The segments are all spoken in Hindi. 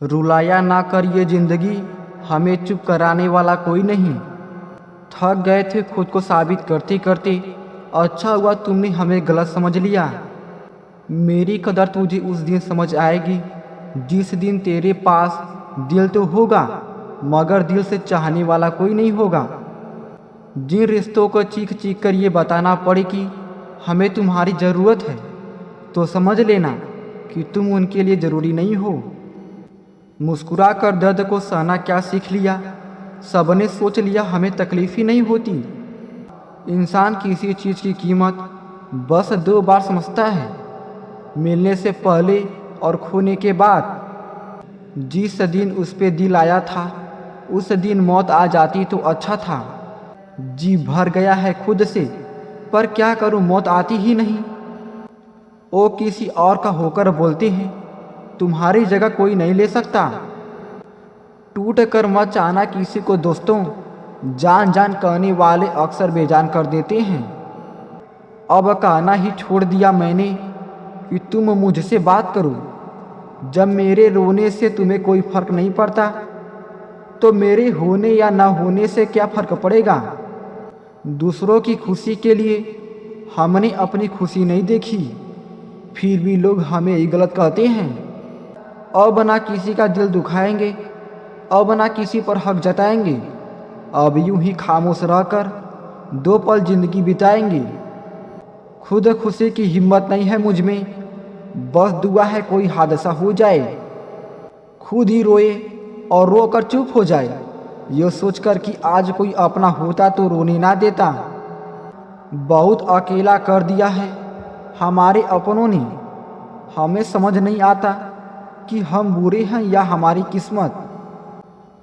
रुलाया ना कर, ये जिंदगी हमें चुप कराने वाला कोई नहीं। थक गए थे खुद को साबित करते करते, अच्छा हुआ तुमने हमें गलत समझ लिया। मेरी कदर तुझे उस दिन समझ आएगी जिस दिन तेरे पास दिल तो होगा मगर दिल से चाहने वाला कोई नहीं होगा। जिन रिश्तों को चीख चीख कर ये बताना पड़े कि हमें तुम्हारी ज़रूरत है, तो समझ लेना कि तुम उनके लिए ज़रूरी नहीं हो। मुस्कुरा कर दर्द को सहना क्या सीख लिया, सबने सोच लिया हमें तकलीफ ही नहीं होती। इंसान किसी चीज़ की कीमत बस 2 बार समझता है, मिलने से पहले और खोने के बाद। जिस दिन उस पे दिल आया था उस दिन मौत आ जाती तो अच्छा था। जी भर गया है खुद से, पर क्या करूं मौत आती ही नहीं। ओ किसी और का होकर बोलते हैं तुम्हारी जगह कोई नहीं ले सकता। टूट कर मत चाहना किसी को दोस्तों, जान जान कहने वाले अक्सर बेजान कर देते हैं। अब कहना ही छोड़ दिया मैंने कि तुम मुझसे बात करो। जब मेरे रोने से तुम्हें कोई फर्क नहीं पड़ता, तो मेरे होने या ना होने से क्या फर्क पड़ेगा। दूसरों की खुशी के लिए हमने अपनी खुशी नहीं देखी, फिर भी लोग हमें ही गलत कहते हैं। अब ना किसी का दिल दुखाएंगे, अब ना किसी पर हक जताएंगे। अब यूं ही खामोश रहकर 2 पल जिंदगी बिताएंगे। खुद खुशी की हिम्मत नहीं है मुझ में, बस दुआ है कोई हादसा हो जाए, खुद ही रोए और रोकर चुप हो जाए, यह सोचकर कि आज कोई अपना होता तो रोने ना देता। बहुत अकेला कर दिया है हमारे अपनों ने, हमें समझ नहीं आता कि हम बुरे हैं या हमारी किस्मत।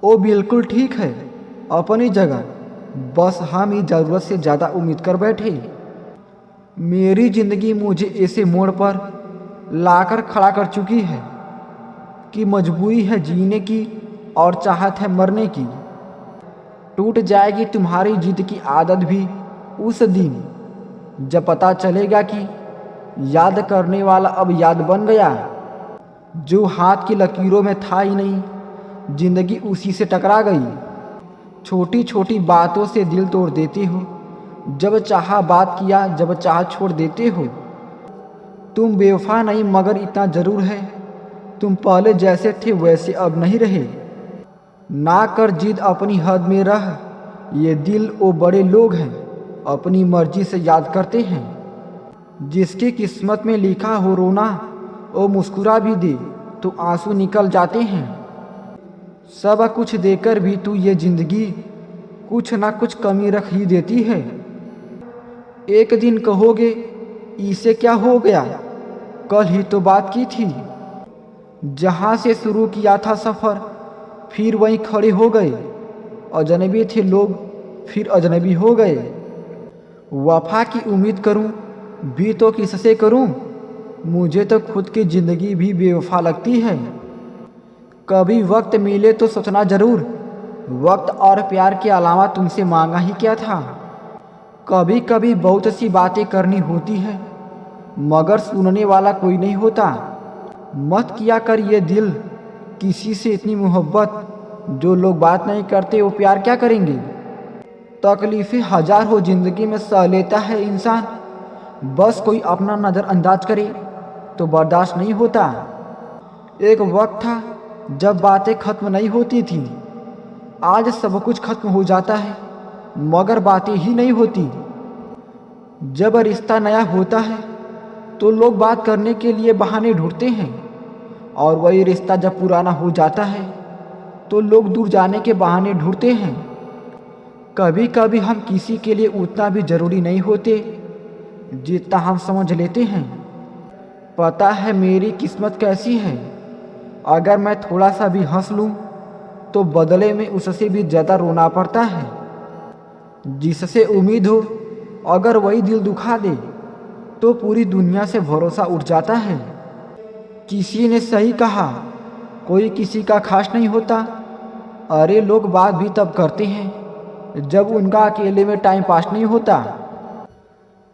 वो बिल्कुल ठीक है अपनी जगह, बस हम ही ज़रूरत से ज़्यादा उम्मीद कर बैठे। मेरी ज़िंदगी मुझे ऐसे मोड़ पर लाकर खड़ा कर चुकी है कि मजबूरी है जीने की और चाहत है मरने की। टूट जाएगी तुम्हारी जिद की आदत भी उस दिन, जब पता चलेगा कि याद करने वाला अब याद बन गया। जो हाथ की लकीरों में था ही नहीं, जिंदगी उसी से टकरा गई। छोटी छोटी बातों से दिल तोड़ देते हो, जब चाहा बात किया, जब चाहा छोड़ देते हो। तुम बेवफा नहीं मगर इतना ज़रूर है, तुम पहले जैसे थे वैसे अब नहीं रहे। ना कर जिद अपनी हद में रह, ये दिल वो बड़े लोग हैं अपनी मर्जी से याद करते हैं। जिसकी किस्मत में लिखा हो रोना, वो मुस्कुरा भी दे तो आंसू निकल जाते हैं। सब कुछ देकर भी तू ये जिंदगी कुछ ना कुछ कमी रख ही देती है। एक दिन कहोगे इसे क्या हो गया, कल ही तो बात की थी। जहाँ से शुरू किया था सफ़र फिर वहीं खड़े हो गए। अजनबी थे लोग फिर अजनबी हो गए। वफा की उम्मीद करूं भी तो किससे करूं, मुझे तो खुद की ज़िंदगी भी बेवफा लगती है। कभी वक्त मिले तो सोचना ज़रूर, वक्त और प्यार के अलावा तुमसे मांगा ही क्या था। कभी कभी बहुत सी बातें करनी होती है मगर सुनने वाला कोई नहीं होता। मत किया कर ये दिल किसी से इतनी मोहब्बत, जो लोग बात नहीं करते वो प्यार क्या करेंगे। तकलीफ़ें हजार हो ज़िंदगी में सह लेता है इंसान, बस कोई अपना नज़रअंदाज करे तो बर्दाश्त नहीं होता। एक वक्त था जब बातें ख़त्म नहीं होती थी, आज सब कुछ खत्म हो जाता है मगर बातें ही नहीं होती। जब रिश्ता नया होता है तो लोग बात करने के लिए बहाने ढूंढते हैं, और वही रिश्ता जब पुराना हो जाता है तो लोग दूर जाने के बहाने ढूंढते हैं। कभी कभी हम किसी के लिए उतना भी ज़रूरी नहीं होते जितना हम समझ लेते हैं। पता है मेरी किस्मत कैसी है, अगर मैं थोड़ा सा भी हंस लूँ तो बदले में उससे भी ज़्यादा रोना पड़ता है। जिससे उम्मीद हो अगर वही दिल दुखा दे तो पूरी दुनिया से भरोसा उठ जाता है। किसी ने सही कहा, कोई किसी का खास नहीं होता। अरे लोग बात भी तब करते हैं जब उनका अकेले में टाइम पास नहीं होता।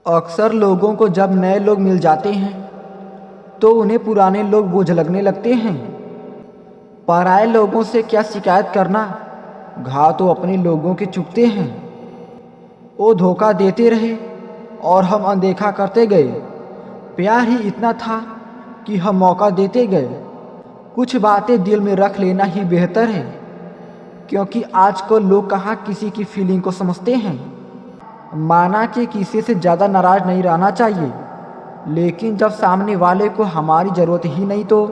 अक्सर लोगों को जब नए लोग मिल जाते हैं तो उन्हें पुराने लोग बोझ लगने लगते हैं। पराए लोगों से क्या शिकायत करना, घाव तो अपने लोगों के चुभते हैं। वो धोखा देते रहे और हम अनदेखा करते गए। प्यार ही इतना था कि हम मौका देते गए। कुछ बातें दिल में रख लेना ही बेहतर है, क्योंकि आजकल लोग कहाँ किसी की फीलिंग को समझते हैं। माना कि किसी से ज़्यादा नाराज़ नहीं रहना चाहिए, लेकिन जब सामने वाले को हमारी ज़रूरत ही नहीं तो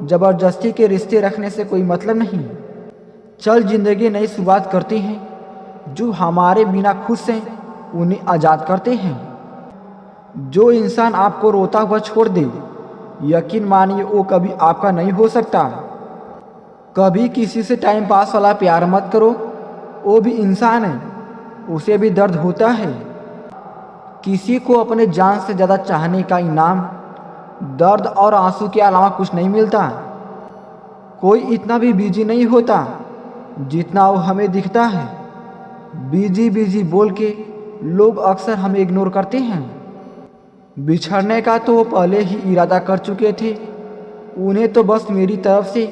ज़बरदस्ती के रिश्ते रखने से कोई मतलब नहीं। चल ज़िंदगी नई शुरुआत करते हैं। जो हमारे बिना खुश हैं उन्हें आज़ाद करते हैं। जो इंसान आपको रोता हुआ छोड़ दे, यकीन मानिए वो कभी आपका नहीं हो सकता। कभी किसी से टाइम पास वाला प्यार मत करो, वो भी इंसान है, उसे भी दर्द होता है। किसी को अपने जान से ज़्यादा चाहने का इनाम दर्द और आंसू के अलावा कुछ नहीं मिलता। कोई इतना भी बिजी नहीं होता जितना वो हमें दिखता है। बिजी बिजी बोल के लोग अक्सर हमें इग्नोर करते हैं। बिछड़ने का तो वो पहले ही इरादा कर चुके थे, उन्हें तो बस मेरी तरफ से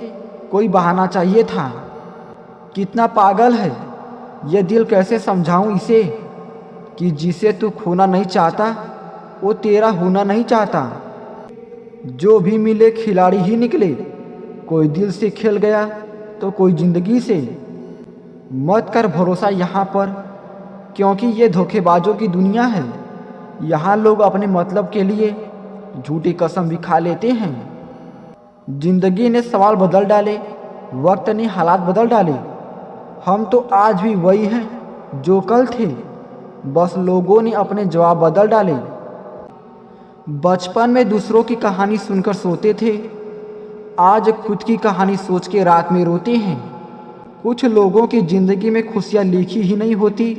कोई बहाना चाहिए था। कितना पागल है ये दिल, कैसे समझाऊं इसे कि जिसे तू खोना नहीं चाहता वो तेरा होना नहीं चाहता। जो भी मिले खिलाड़ी ही निकले, कोई दिल से खेल गया तो कोई ज़िंदगी से। मत कर भरोसा यहाँ पर, क्योंकि ये धोखेबाजों की दुनिया है। यहाँ लोग अपने मतलब के लिए झूठी कसम भी खा लेते हैं। जिंदगी ने सवाल बदल डाले, वक्त ने हालात बदल डाले। हम तो आज भी वही हैं जो कल थे, बस लोगों ने अपने जवाब बदल डाले। बचपन में दूसरों की कहानी सुनकर सोते थे, आज खुद की कहानी सोच के रात में रोते हैं। कुछ लोगों की ज़िंदगी में खुशियाँ लिखी ही नहीं होती,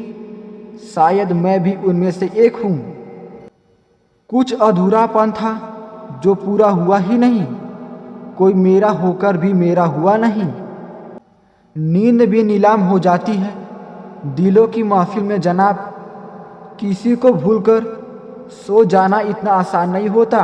शायद मैं भी उनमें से एक हूँ। कुछ अधूरापन था जो पूरा हुआ ही नहीं, कोई मेरा होकर भी मेरा हुआ नहीं। नींद भी नीलाम हो जाती है दिलों की महफिल में जनाब। किसी को भूलकर सो जाना इतना आसान नहीं होता।